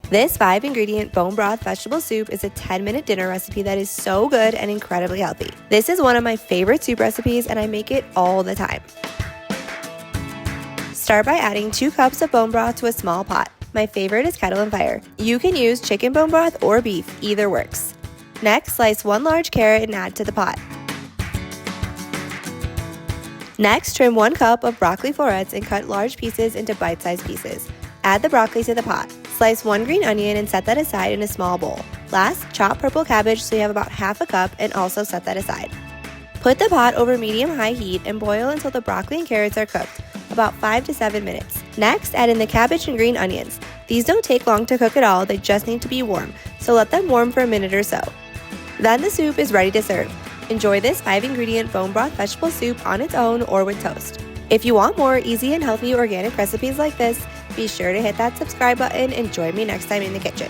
This 5-ingredient bone broth vegetable soup is a 10-minute dinner recipe that is so good and incredibly healthy. This is one of my favorite soup recipes and I make it all the time. Start by adding 2 cups of bone broth to a small pot. My favorite is kettle and fire. You can use chicken bone broth or beef, either works. Next, slice 1 large carrot and add to the pot. Next, trim 1 cup of broccoli florets and cut large pieces into bite-sized pieces. Add the broccoli to the pot. Slice 1 green onion and set that aside in a small bowl. Last, chop purple cabbage so you have about half a cup and also set that aside. Put the pot over medium-high heat and boil until the broccoli and carrots are cooked, about 5 to 7 minutes. Next, add in the cabbage and green onions. These don't take long to cook at all, they just need to be warm, so let them warm for a minute or so. Then the soup is ready to serve. Enjoy this 5-ingredient bone broth vegetable soup on its own or with toast. If you want more easy and healthy organic recipes like this, be sure to hit that subscribe button and join me next time in the kitchen.